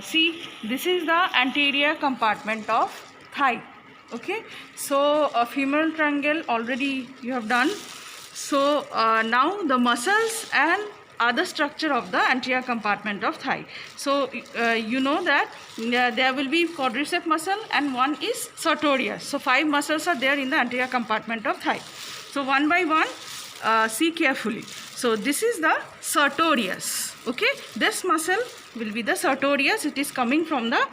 See, this is the anterior compartment of thigh. Okay, so a femoral triangle already you have done. So now the muscles and other structure of the anterior compartment of thigh. So you know that there will be quadriceps muscle and one is sartorius. So 5 muscles are there in the anterior compartment of thigh. So one by one, see carefully. So this is the sartorius. Okay, this muscle will be the sartorius. It is coming from the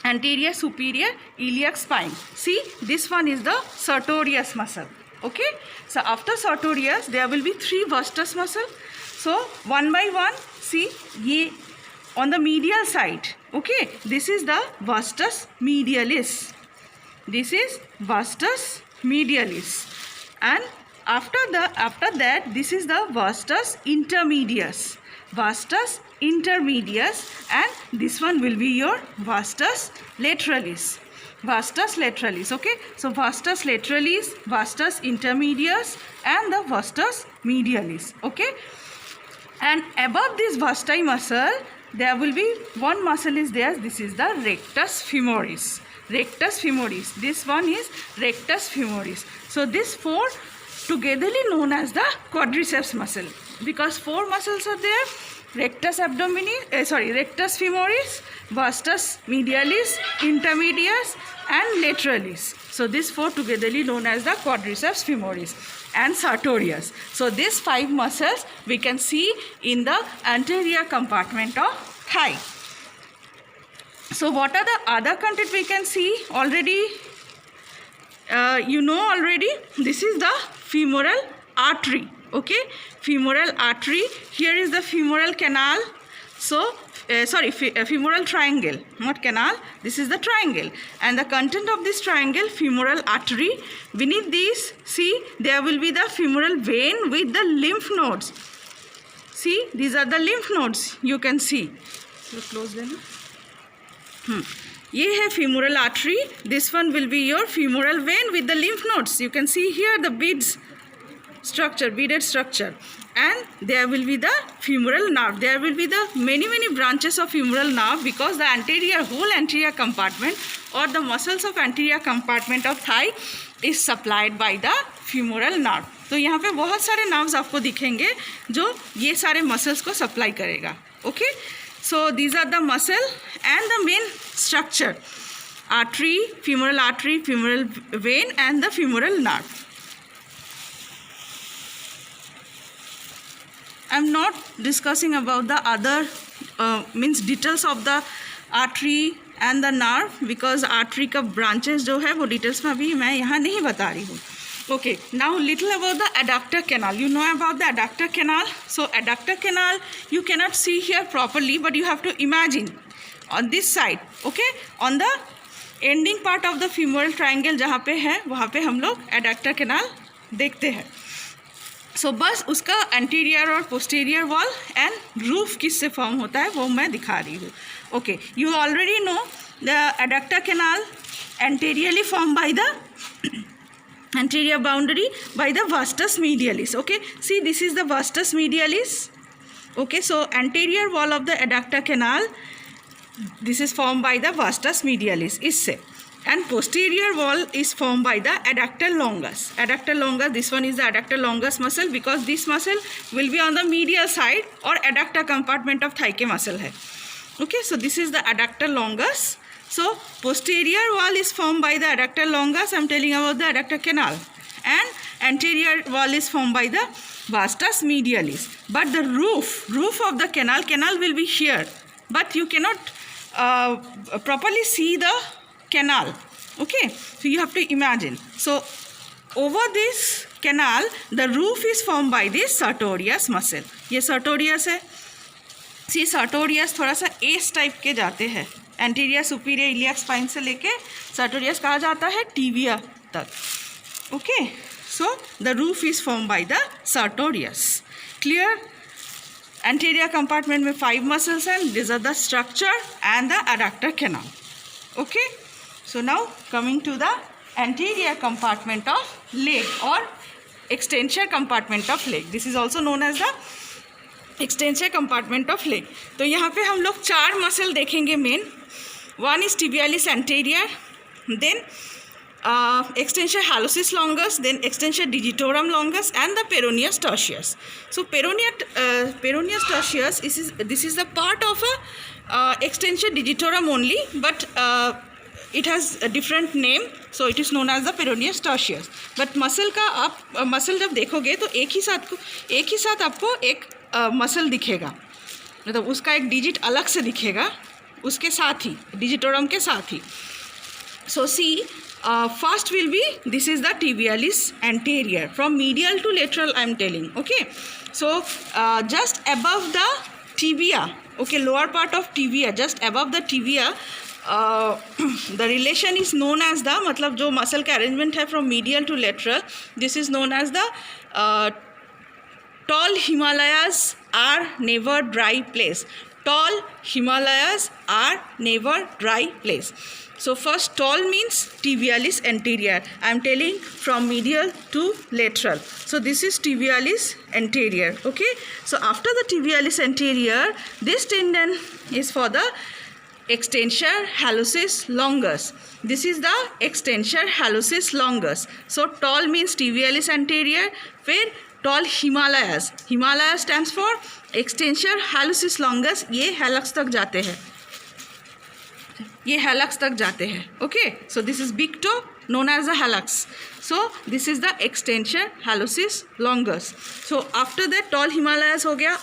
anterior superior iliac spine. See, this one is the sartorius muscle. Okay, so after sartorius there will be 3 vastus muscle. So one by one, see, ye on the medial side. Okay, this is the vastus medialis. This is vastus medialis, and after that this is the vastus intermedius. Vastus intermedius, and this one will be your vastus lateralis. Vastus lateralis. Okay, so vastus lateralis, vastus intermedius, and the vastus medialis. Okay, and above this vasti muscle there will be one muscle is there. This is the rectus femoris. Rectus femoris. This one is rectus femoris. So this 4 togetherly known as the quadriceps muscle, because 4 muscles are there: rectus abdominis, rectus femoris, vastus medialis, intermedius, and lateralis. So this 4 togetherly known as the quadriceps femoris and sartorius. So these 5 muscles we can see in the anterior compartment of thigh. So what are the other content we can see already? You know already, this is the femoral artery. Okay, femoral artery. Here is the femoral canal. So femoral triangle, not canal. This is the triangle, and the content of this triangle, femoral artery. Beneath this, see, there will be the femoral vein with the lymph nodes. See, these are the lymph nodes. You can see. So close them. ये है femoral artery. This one will be your femoral vein with the lymph nodes. You can see here the beads structure, beaded structure, and there will be the femoral nerve. There will be the many branches of femoral nerve, because the whole anterior compartment or the muscles of anterior compartment of thigh is supplied by the femoral nerve. तो यहाँ पे बहुत सारे nerves आपको दिखेंगे जो ये सारे muscles को supply करेगा. Okay, so these are the muscle and the main structure: artery, femoral vein, and the femoral nerve. I am not discussing about the other details of the artery and the nerve, because artery का branches जो है वो details में अभी मैं यहाँ नहीं बता रही हूँ. Okay, now little about the adductor canal. You know about the adductor canal. So adductor canal you cannot see here properly, but you have to imagine on this side. Okay, on the ending part of the femoral triangle जहाँ पे है वहाँ पे हम लोग adductor canal देखते हैं. So बस उसका एंटीरियर और पोस्टीरियर वॉल एंड रूफ किससे फॉर्म होता है वो मैं दिखा रही हूँ. Okay, you already know the adductor canal anteriorly form by the anterior boundary by the vastus medialis. Okay, see, this is the vastus medialis. Okay, so anterior wall of the adductor canal, this is formed by the vastus medialis isse, and posterior wall is formed by the adductor longus. Adductor longus, this one is the adductor longus muscle, because this muscle will be on the medial side or adductor compartment of thigh के muscle है. Okay, so this is the adductor longus. So posterior wall is formed by the adductor longus. I am telling about the adductor canal, and anterior wall is formed by the vastus medialis. But the roof of the canal will be here, but you cannot properly see the canal. Okay, so you have to imagine. So over this canal the roof is formed by this sartorius muscle. ये sartorius है. See, sartorius थोड़ा सा S type के जाते हैं. Anterior superior iliac spine से लेके sartorius कहा जाता है टिबिया तक. Okay, so the roof is form by the sartorius. Clear? Anterior compartment में 5 muscles and these are the structure and the adductor canal. Okay, so now coming to the anterior compartment of leg or extensor compartment of leg. This is also known as the extension compartment of leg. तो यहाँ पे हम लोग 4 muscle देखेंगे main. One is tibialis anterior, then extensor hallucis longus, then extensor digitorum longus and the peroneus tertius. So peroneus tertius this is the part of a extensor digitorum only, but it has a different name, so it is known as the peroneus tertius. But muscle का आप muscle जब देखोगे तो एक ही साथ आपको एक muscle दिखेगा, मतलब उसका एक डिजिट अलग से दिखेगा उसके साथ ही, डिजिटोरम के साथ ही. So see, first will be, this is the tibialis anterior, from medial to lateral I am telling, okay. So just above the tibia, okay, lower part of tibia, just above the tibia, the relation is known as the, मतलब जो muscle का arrangement है from medial to lateral, this is known as the tall Himalayas are never dry place. Tall Himalayas are never dry place. So first, tall means tibialis anterior. I am telling from medial to lateral. So this is tibialis anterior, okay. So after the tibialis anterior, this tendon is for the extensor hallucis longus. This is the extensor hallucis longus. So tall means tibialis anterior, where tall Himalayas. Himalayas stands for extensor hallucis longus. ये hallux तक जाते हैं, ये hallux तक जाते हैं, okay. So this is big toe known as the hallux. So this is the extensor hallucis longus. So after that tall Himalayas हो गया.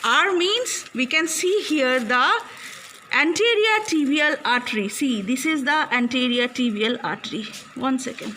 R means we can see here the anterior tibial artery. See, this is the anterior tibial artery. One second.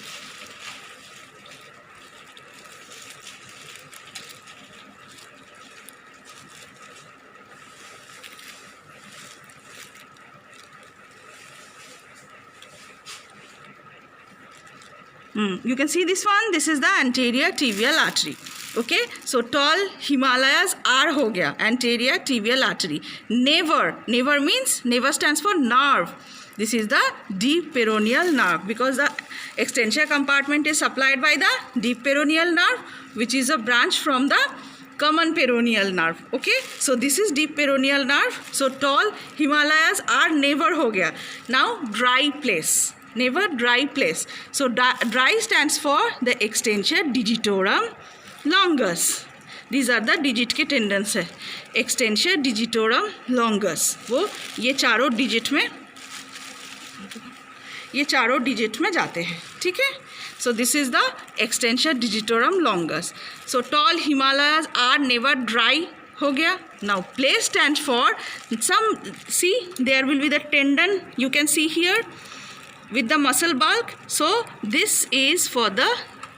You can see this one. This is the anterior tibial artery. Okay. So tall Himalayas R हो गया, anterior tibial artery. Never means, never stands for nerve. This is the deep peroneal nerve, because the extensor compartment is supplied by the deep peroneal nerve, which is a branch from the common peroneal nerve. Okay. So this is deep peroneal nerve. So tall Himalayas R never हो गया. Now dry place. Never dry place. So dry stands for the extensor digitorum longus. These are the digit के tendons है. Extensor digitorum longus. वो ये चारों digit में जाते हैं, ठीक है. So this is the extensor digitorum longus. So tall Himalayas are never dry हो गया. Now place stands for some, see there will be the tendon, you can see here with the muscle bulk. So this is for the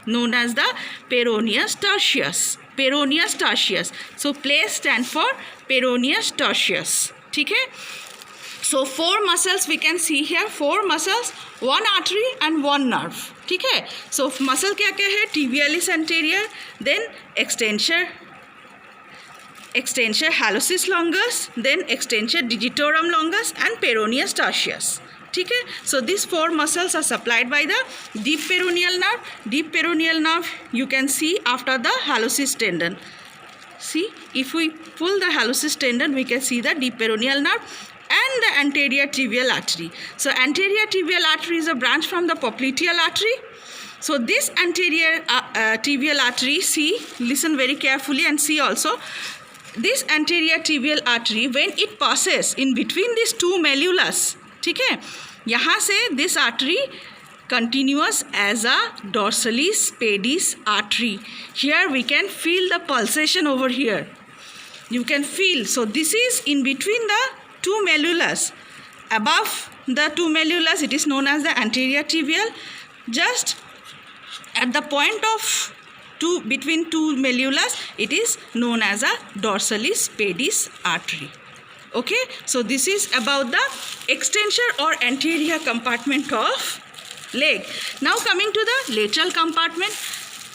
known as the peroneus tertius. Peroneus tertius. So place stand for peroneus tertius. ठीक है. So 4 muscles we can see here. 4 muscles, 1 artery and 1 nerve. ठीक है. So muscle क्या क्या है? Tibialis anterior, then extensor hallucis longus, then extensor digitorum longus and peroneus tertius. ठीक है. So these 4 muscles are supplied by the deep peroneal nerve. Deep peroneal nerve you can see after the hallucis tendon. See, if we pull the hallucis tendon, we can see the deep peroneal nerve and the anterior tibial artery. So anterior tibial artery is a branch from the popliteal artery. So this anterior tibial artery, see, listen very carefully and see also. This anterior tibial artery, when it passes in between these 2 malleolus, ठीक है, यहाँ से this artery continuous as a dorsalis pedis artery. Here we can feel the pulsation over here. You can feel. So this is in between the 2 malleolus. Above the 2 malleolus, it is known as the anterior tibial. Just at the point of between 2 malleolus, it is known as a dorsalis pedis artery. Okay, so this is about the extensor or anterior compartment of leg. Now coming to the lateral compartment.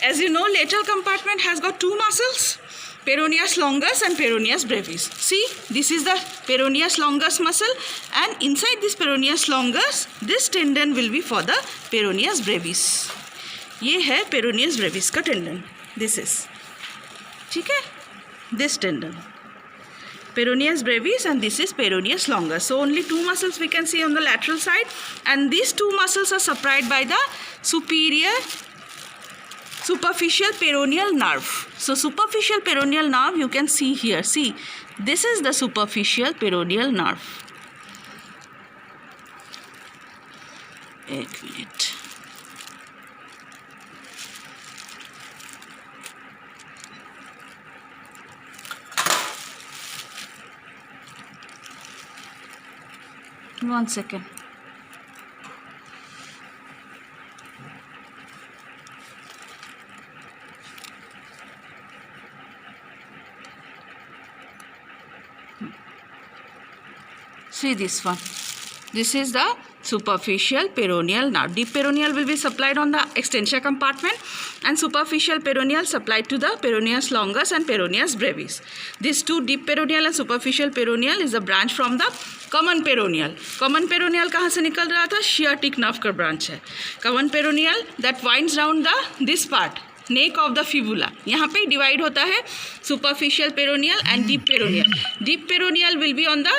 As you know, lateral compartment has got 2 muscles, peroneus longus and peroneus brevis. See, this is the peroneus longus muscle, and inside this peroneus longus, this tendon will be for the peroneus brevis. ये है peroneus brevis का tendon. This is, ठीक है. this tendon, peroneus brevis, and this is peroneus longus. So only two muscles we can see on the lateral side, and these two muscles are supplied by the superficial peroneal nerve. So superficial peroneal nerve you can see here. See, this is the superficial peroneal nerve. एक minute. One second. See this one. This is the superficial peroneal nerve. Deep peroneal will be supplied on the extension compartment, and superficial peroneal supplied to the peroneus longus and peroneus brevis. These two, deep peroneal and superficial peroneal, is a branch from the common peroneal. Common peroneal कहाँ से निकल रहा था? Sciatic nerve का branch है. Common peroneal that winds round this part, neck of the fibula. यहाँ पे divide होता है superficial peroneal and deep peroneal. Deep peroneal will be on the,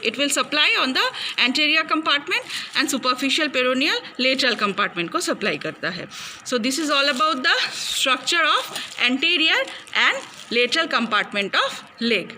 it will supply on the anterior compartment, and superficial peroneal lateral compartment को supply करता है. So this is all about the structure of anterior and lateral compartment of leg.